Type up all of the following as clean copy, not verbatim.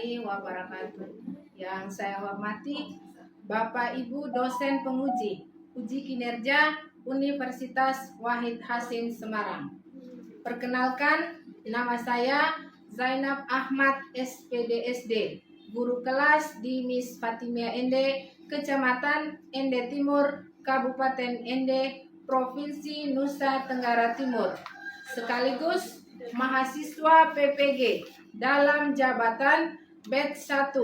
warahmatullahi wabarakatuh. Yang saya hormati Bapak Ibu dosen penguji uji kinerja Universitas Wahid Hasim Semarang. Perkenalkan, nama saya Zainab Ahmad SPDSD, guru kelas di Miss Fatimia Ende, Kecamatan Ende Timur, Kabupaten Ende, Provinsi Nusa Tenggara Timur, sekaligus mahasiswa PPG dalam jabatan batch 1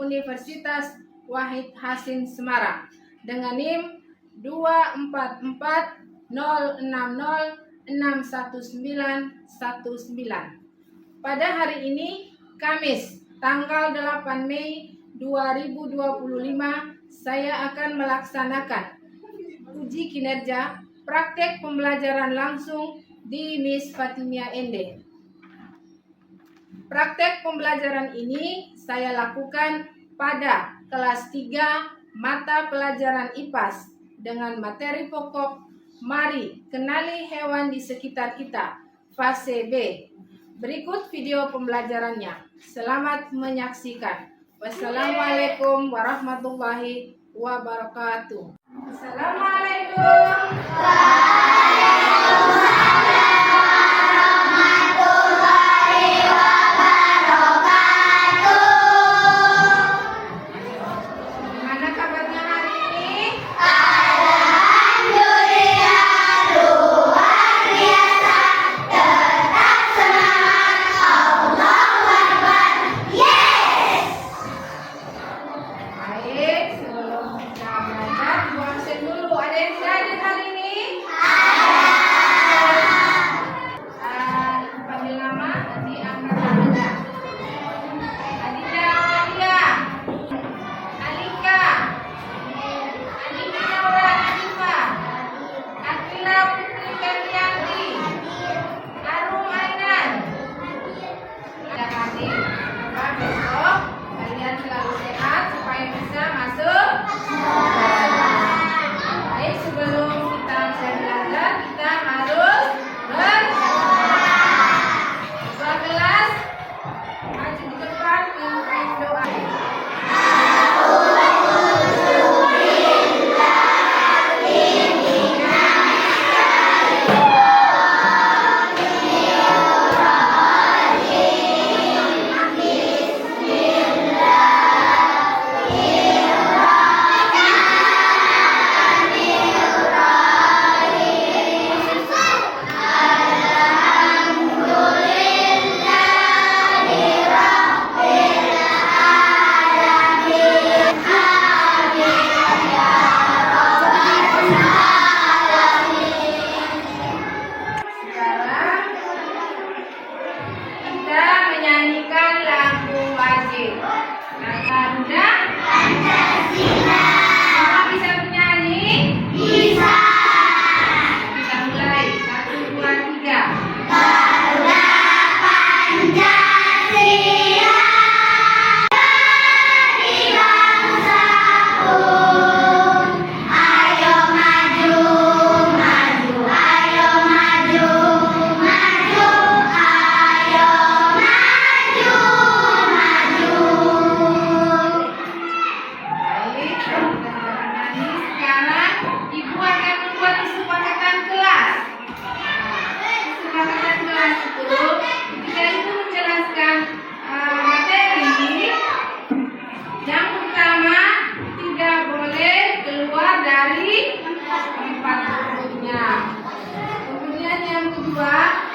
Universitas Wahid Hasim Semarang dengan NIM 24406061919. Pada hari ini, Kamis, tanggal 8 Mei 2025, saya akan melaksanakan uji kinerja praktek pembelajaran langsung di Miss Fatimia Ende. Praktek pembelajaran ini saya lakukan pada kelas 3 mata pelajaran IPAS dengan materi pokok Mari Kenali Hewan di Sekitar Kita, fase B. Berikut video pembelajarannya. Selamat menyaksikan. Wassalamualaikum warahmatullahi wabarakatuh. Assalamualaikum.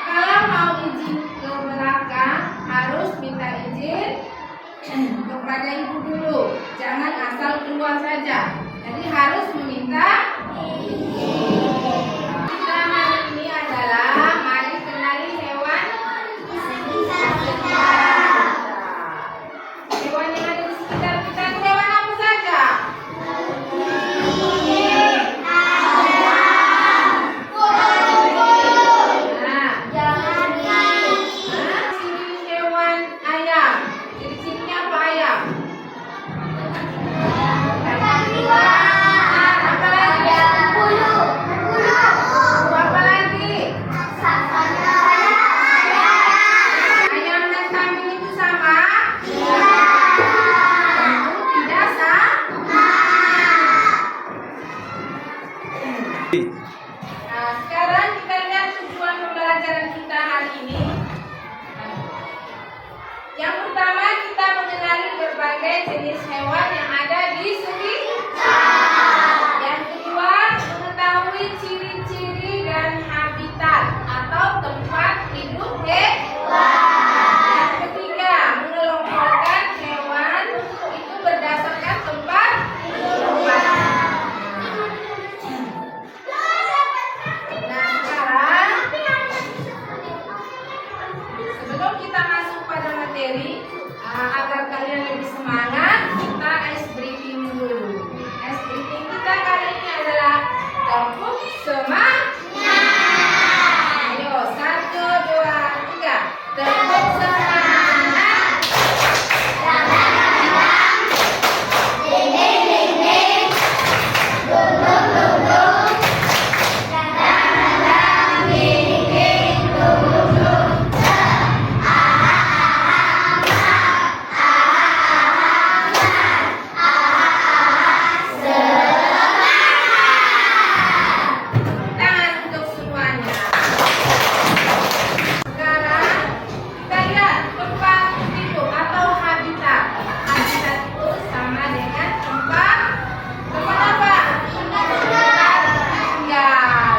Kalau mau izin ke belakang harus minta izin kepada ibu dulu, jangan asal keluar saja. Jadi harus meminta izin. Kita hari ini adalah mari kenali hewan di sekitar kita. Hewan yang ada di sekitar kita itu hewan apa saja? Apa lagi? Nah, sekarang kita lihat tujuan pembelajaran kita hari ini. Yang pertama, kita mengenali berbagai jenis hewan yang ada di sekitar. Yang kedua, mengetahui ciri-ciri dan habitat atau tempat hidup hewan. Yang ketiga, mengelompokkan hewan itu berdasarkan tempat hidup. Nah, sekarang sebelum kita masuk pada materi, agar kalian lebih semangat, kita ice breaking dulu. Ice breaking kita kali ini adalah tepuk semangat. Ayo, 1, 2, 3. Tepuk semangat. Ding ding ding ding. Dum dum dum dum. Dang dang dang ding ding dum dum dum. Tangan untuk semuanya. Sekarang kita lihat tempat hidup atau habitat. Habitat itu sama dengan tempat apa? Tempat tinggal.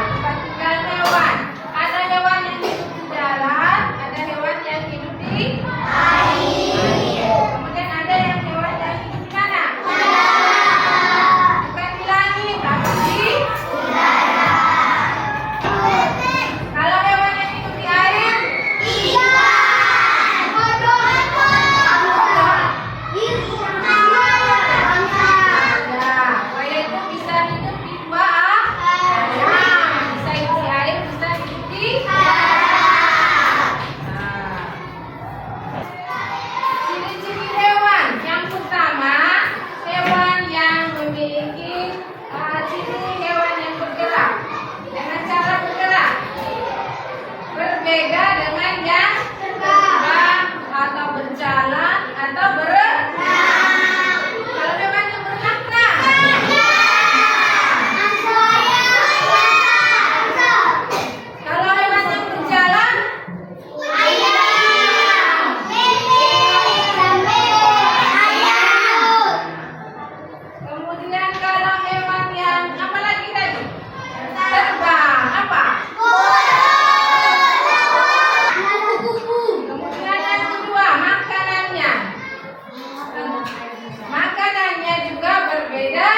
Tempat tinggal hewan. Ada hewan yang hidup di darat, ada hewan yang hidup di air. Kemudian ada yang hewan yang hidup di mana? Bukan di langit, tapi di udara. Kalau hewan yang hidup di air, buaya itu bisa hidup di dua alam. Bisa hidup di air, bisa hidup di darat. Ciri-ciri hewan. Yang pertama, hewan yang memiliki ciri hewan yang bergerak. Dengan cara bergerak berbeda dengan yang terbang atau berjalan atau berenang. Kalau hewan yang berenang, kalau hewan yang berjalan, kemudian kalau hewan yang apa lagi tadi? Terbang, apa? Kemudian yang kedua, makanannya. Makanannya juga berbeda.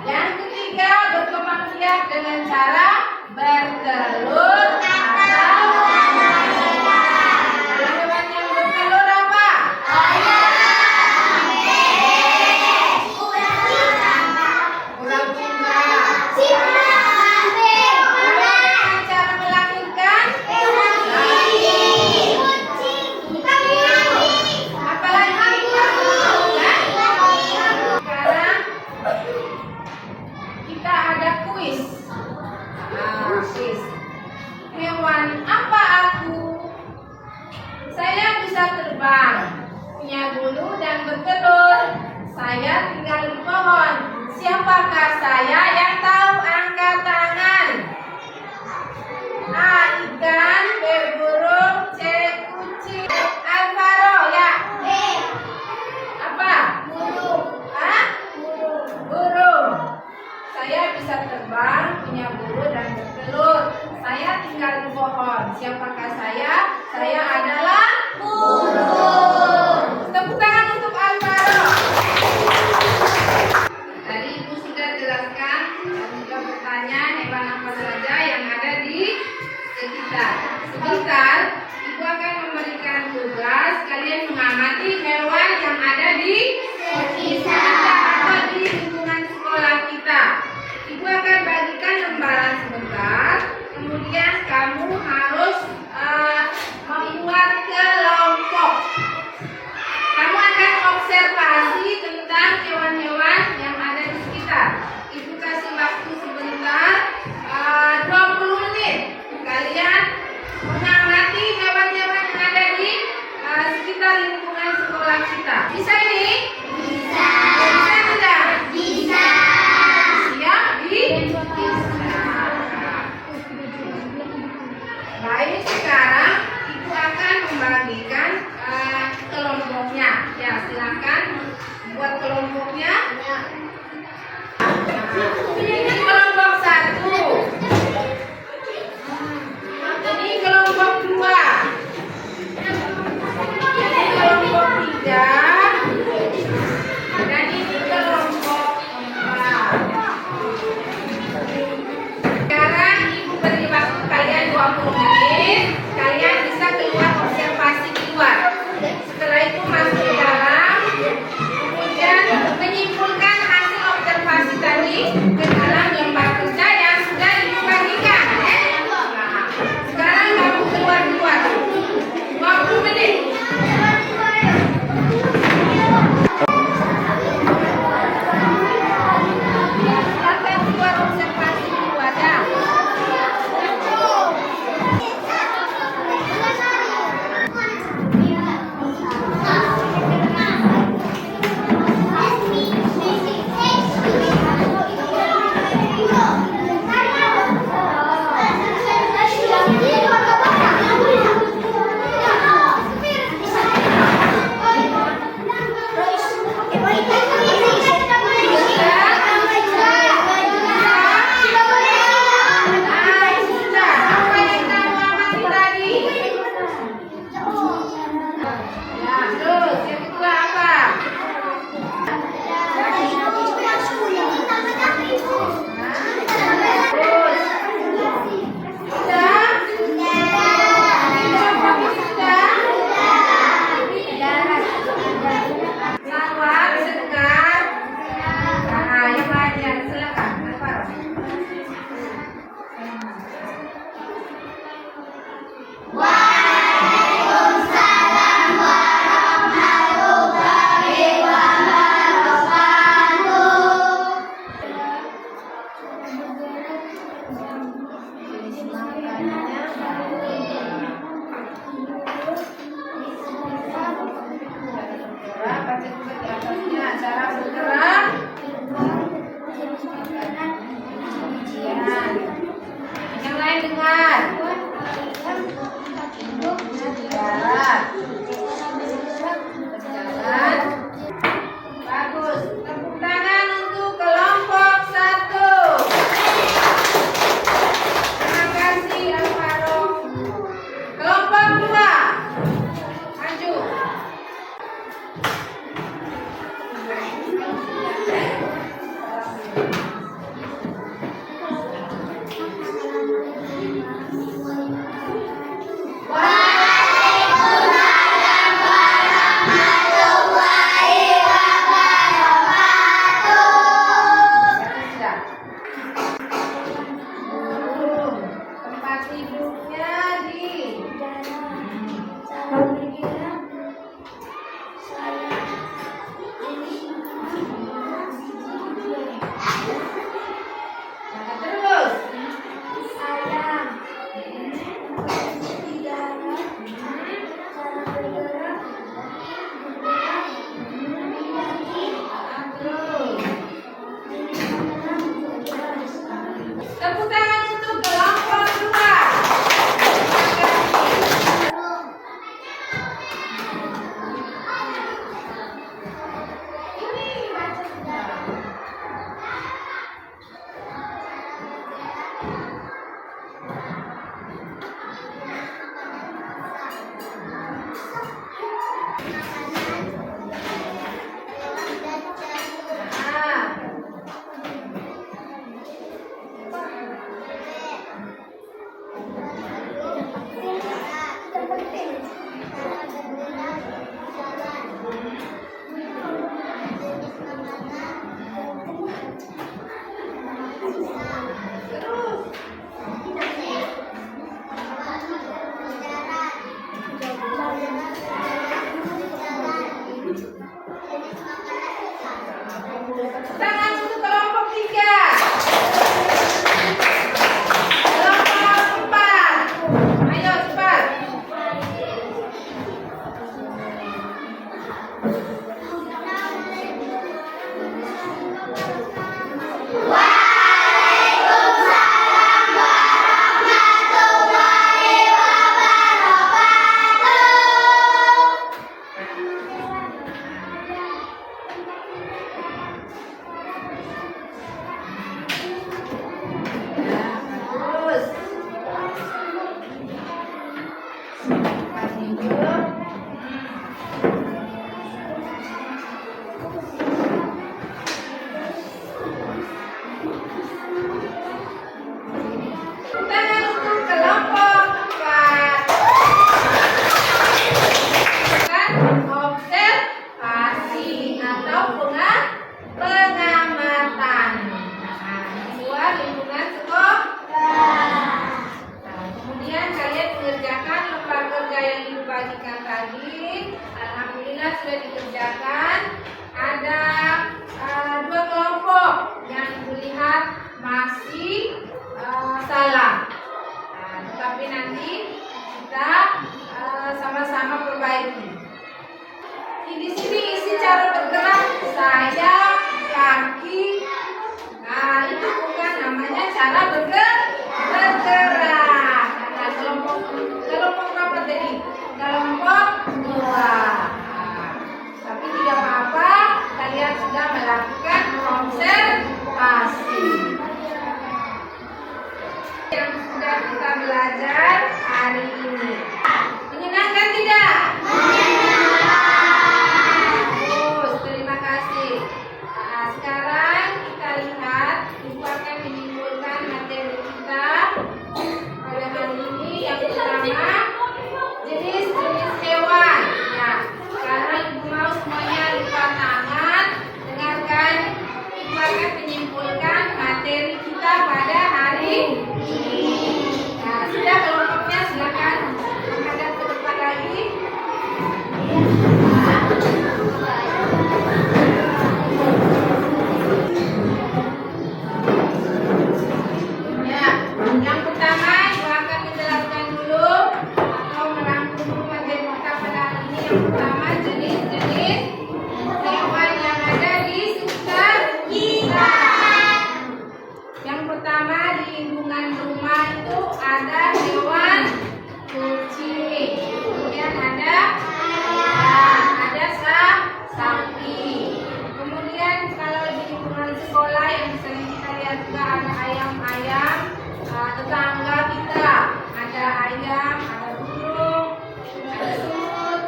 Yang ketiga, berkembang biak dengan cara bertelur atau kalau hewan yang bertelur apa? Ular-ular. Bagaimana cara melahirkan? Apalagi? Sekarang kita ada kuis. Kuis. Hewan apa aku? Saya bisa terbang, punya bulu dan bertelur. Saya tinggal di pohon. Siapakah saya? Yang tahu angkat tangan. A. Ikan. B. Burung. C. Kucing. Alvaro, ya. Apa? Burung. Saya bisa terbang, punya bulu dan bertelur. Saya tinggal di pohon. Siapakah saya? Saya adalah burung. Tepuk tangan untuk Alvaro. Tadi Ibu sudah jelaskan dan juga bertanya hewan apa saja yang ada di sekitar. Sebentar, Ibu akan memberikan tugas kalian mengamati hewan yang ada di sekitar atau di lingkungan sekolah kita. Ibu akan bagikan lembaran sebentar, kemudian kamu harus membuat kelompok. Kamu akan observasi tentang hewan-hewan yang ada di sekitar. Ibu kasih waktu sebentar, 20 menit. Kalian mengamati hewan-hewan yang ada di sekitar lingkungan sekolah kita. Bisa ini? Bisa. Bisa tidak? Bisa. Tangan untuk kelompok 3. Kelompok 4. Ayo cepat. Alhamdulillah sudah dikerjakan. Ada 2 kelompok yang terlihat masih salah. Tetapi nanti kita sama-sama perbaiki. Di sini isi cara bergerak sayap, kaki. Nah, itu bukan namanya cara bergerak. Nah, kelompok berapa tadi? Kelompok 2. Tapi tidak apa-apa, kalian sudah melakukan observasi. Yang sudah kita belajar hari ini. Menyenangkan tidak? Bagus, terima kasih. Nah, sekarang kita lihat, Ibu akan menyimpulkan materi kita pada hari ini. Yang pertama, jenis-jenis hewan. Ya, sekarang Ibu mau semuanya lipat tangan. Dengarkan, Ibu akan menyimpulkan materi kita pada hari ini. Nah, sudah kelompoknya silakan menghadap ke depan lagi. Ya, yang pertama Ibu akan menjelaskan dulu atau merangkum materi kita pada hari ini. Yang pertama, jenis-jenis hewan yang ada di sekitar kita. Yang pertama, di lingkungan rumah itu ada hewan kucing. Kemudian ada sapi. Kemudian kalau di lingkungan sekolah yang sering kita lihat juga ada ayam-ayam tetangga kita. Ada ayam, ada burung, ada semut.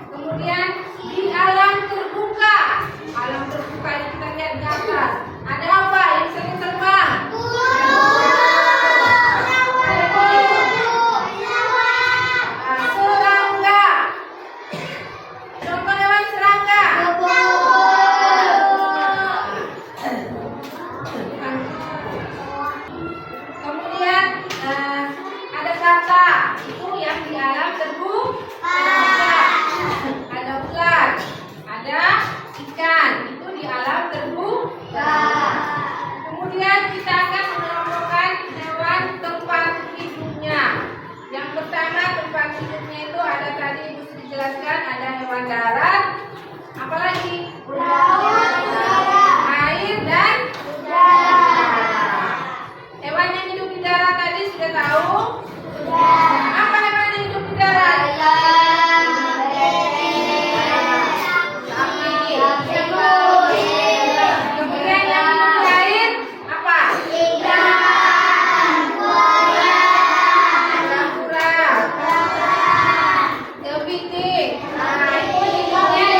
Kemudian di alam terbuka. Alam terbuka yang kita lihat di atas. Ada apa yang sering terbang? Serangga. Contoh hewan serangga. Kemudian ada kata, itu yang di alam terbuka. Ada ular, ada ikan, itu di alam terbuka. Kemudian kita akan mengelompokkan hewan tempat hidupnya. Yang pertama, tempat hidupnya itu ada tadi Ibu sudah jelaskan, ada hewan darat, apalagi air dan udara. Hewan yang hidup di darat tadi sudah tahu? Apa hewan yang hidup di darat? Kemudian yang hidup di air apa? Kura-kura, kepiting. Nah, itu hidupnya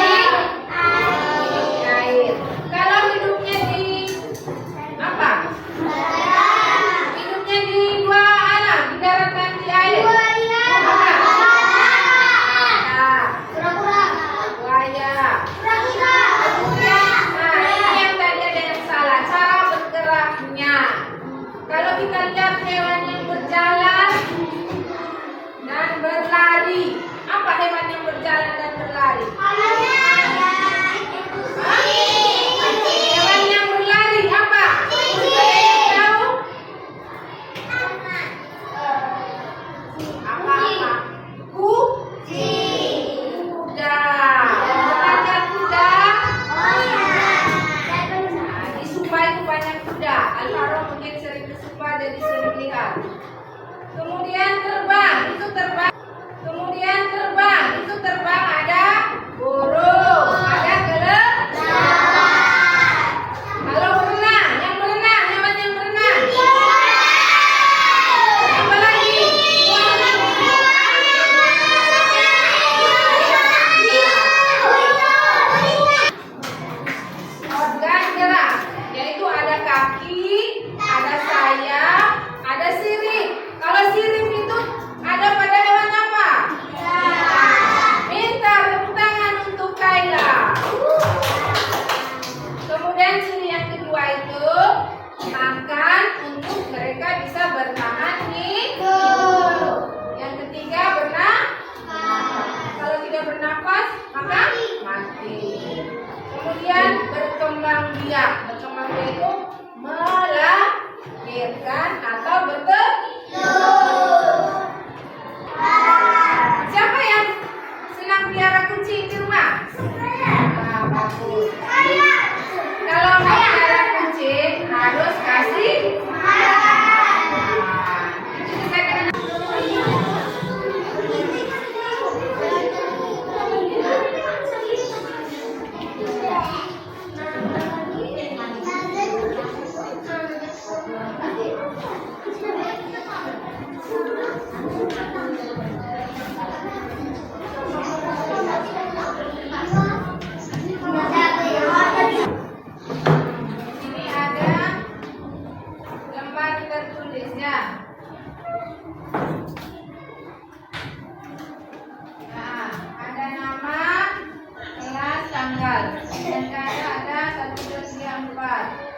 berkembang biak. Berkembang biak itu melahirkan atau bertelur. Siapa yang senang piara kucing di rumah? Nah, bagus. Kalau mau piara kucing harus kasih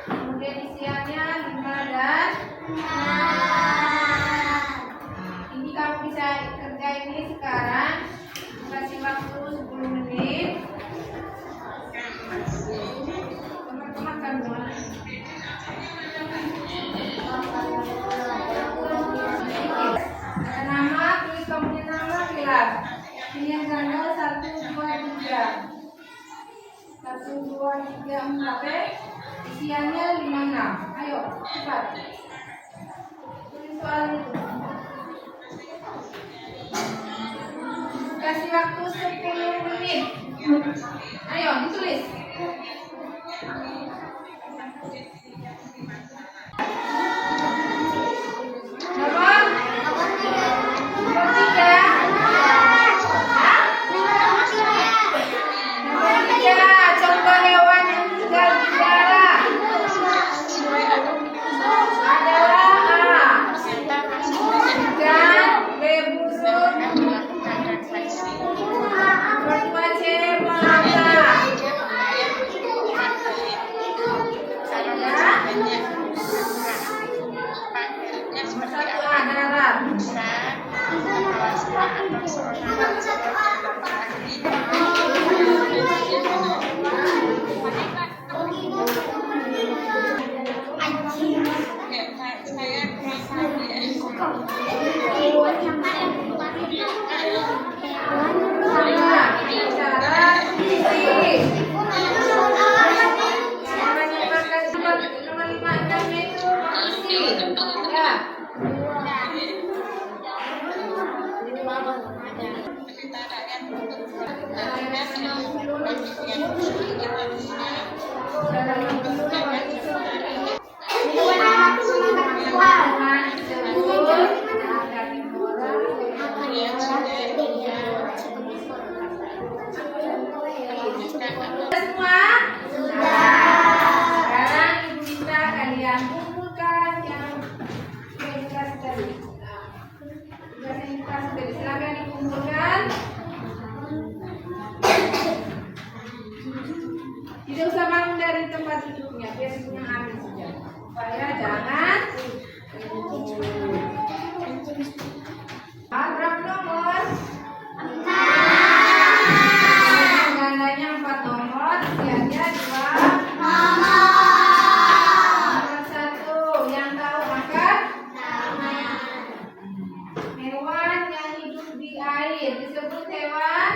kemudian isiannya 5 dan 6. Ini kamu bisa kerjain ini sekarang. Kasih waktu 10 menit. Teman-teman kan mulai. Ada nama, tulis kamu punya nama, bilang. Ini yang tanggal 1, 2, 3. 1, 2, 3, 4. Isiannya 5, 6. Ayo, cepat. Tulis soal itu. Kasih waktu 10 menit. Ayo, ditulis. Nomor 3. Nomor 3. Contoh hewan yang tinggal di darat adalah A. Ikan, B. Busuk, kedua C. melata. Satu A. darat. Semua? Sekarang ibu minta kalian kumpulkan yang tugas tadi. Tugas yang dikasih tadi, silakan dikumpulkan. Tidak usah bangun dari tempat duduknya, biar ibunya ambil saja. Supaya jangan berapa nomor? 6. Gandanya 4 nomor, isiannya 2 nomor 1. Yang tahu angkat hewan yang hidup di air disebut hewan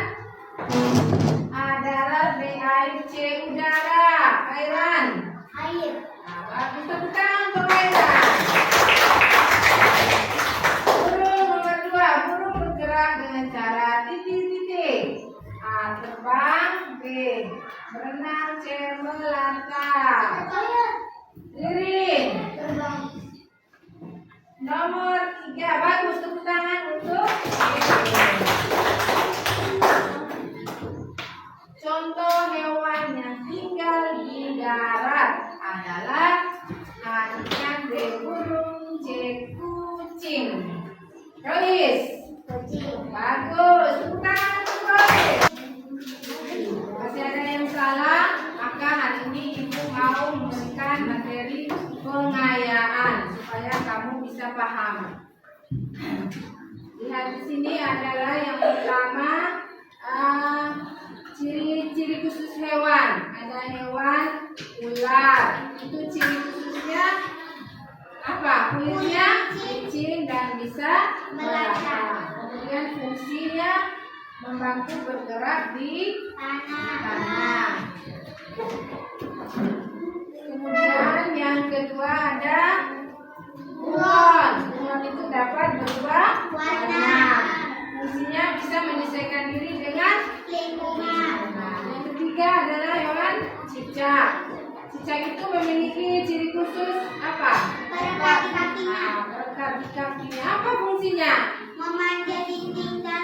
adalah B. air, C. udara. Airan. Air. Nah, bagus, tepuk tangan untuk Airan. Burung nomor 2. Burung bergerak dengan cara titik-titik. A. terbang. B. berenang. C. melata. Lirin. Nomor 3. Bagus, tepuk tangan untuk contoh hewan yang tinggal di darat adalah A. ikan, B. burung, C. kucing. Rois. Bagus, tepuk tangan untuk Rois. Masih ada yang salah, maka hari ini ibu mau memberikan materi pengayaan supaya kamu bisa paham. Lihat di sini adalah yang pertama, ciri-ciri khusus hewan. Ada hewan ular. Itu ciri khususnya apa? Kulitnya licin dan bisa melacak. Kemudian fungsinya membantu bergerak di tanah. Kemudian yang kedua ada bunglon. Bunglon itu dapat berubah warna. Fungsinya bisa menyesuaikan diri dengan lingkungan. Yang ketiga adalah hewan cicak. Cicak itu memiliki ciri khusus apa? Perekat di kakinya. Perekat di kakinya. Apa fungsinya? Memanjat dinding dan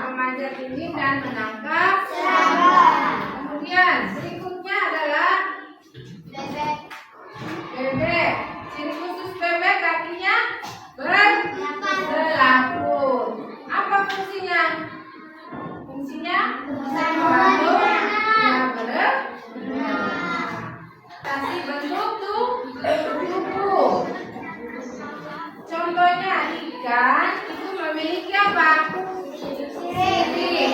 memanjat dinding dan menangkap serangga. Kemudian berikutnya adalah bebek. Bebek. Ciri khusus bebek kakinya berselaput. Apa fungsinya? Fungsinya membantu kasih bentuk tubuh. Contohnya ikan itu memiliki apa? Sirip.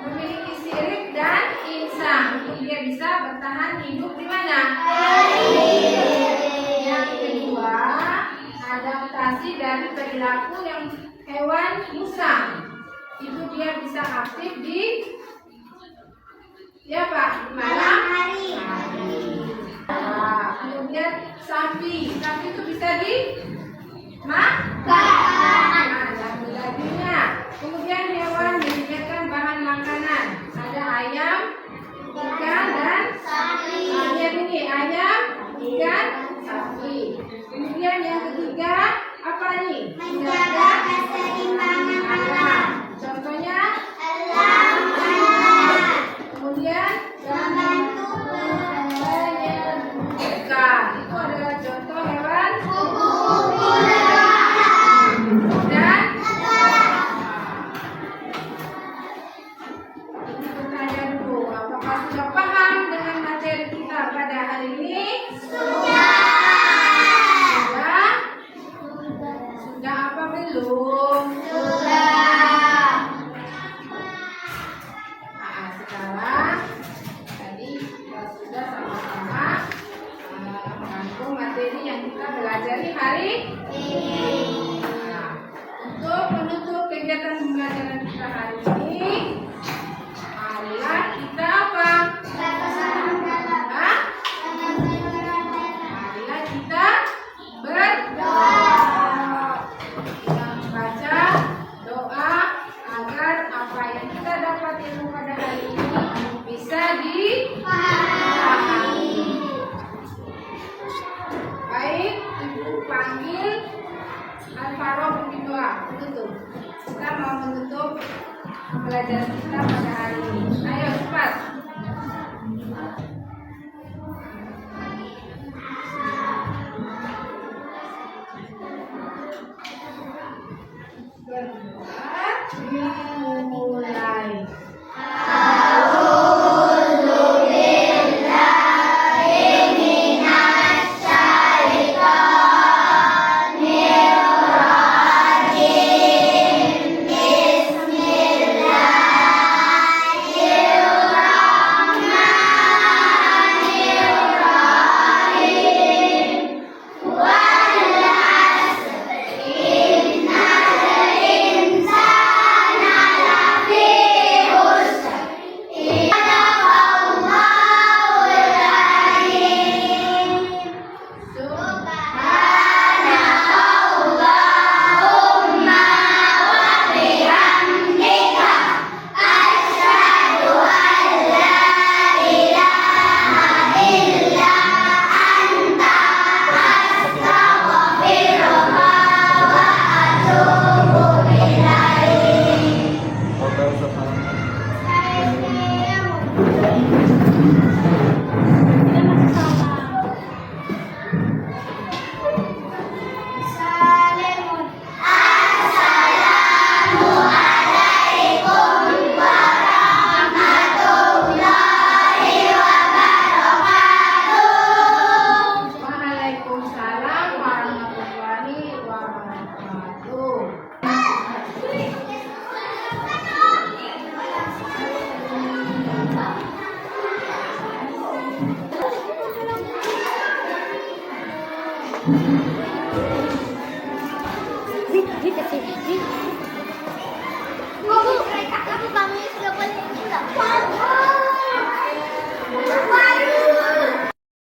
Memiliki sirip dan insang. Dia bisa bertahan hidup di mana? Yang kedua, adaptasi dari perilaku yang hewan musang. Itu dia bisa aktif di malam hari. Kemudian sapi itu bisa dimakan. Dagingnya. Kemudian hewan menyediakan bahan makanan. Ada ayam, ikan dan sapi. Ayam, ikan, sapi. Kemudian yang ketiga apa nih? Menjaga keseimbangan alam. Contohnya elang. Kemudian membantu penyerbukan. Itu adalah contoh hewan kupu-kupu dan ini bertanya dulu, apakah sudah paham dengan materi kita pada hari ini? Sudah apa belum? Sekarang tadi kita sudah sama-sama merangkum materi yang kita pelajari hari ini. Untuk menutup kegiatan pembelajaran kita hari ini, marilah kita apa? Marilah kita berdoa. Kita membaca doa agar apa yang kita dapat ilmu pada hari ini bisa dipahami. Baik, Ibu panggil Al-Farouk berdoa. Tutup. Kita mau menutup pembelajaran kita pada hari ini. Ayo cepat. Berdoa dimulai. Kasih. Ibu, kamu sudah boleh pulang.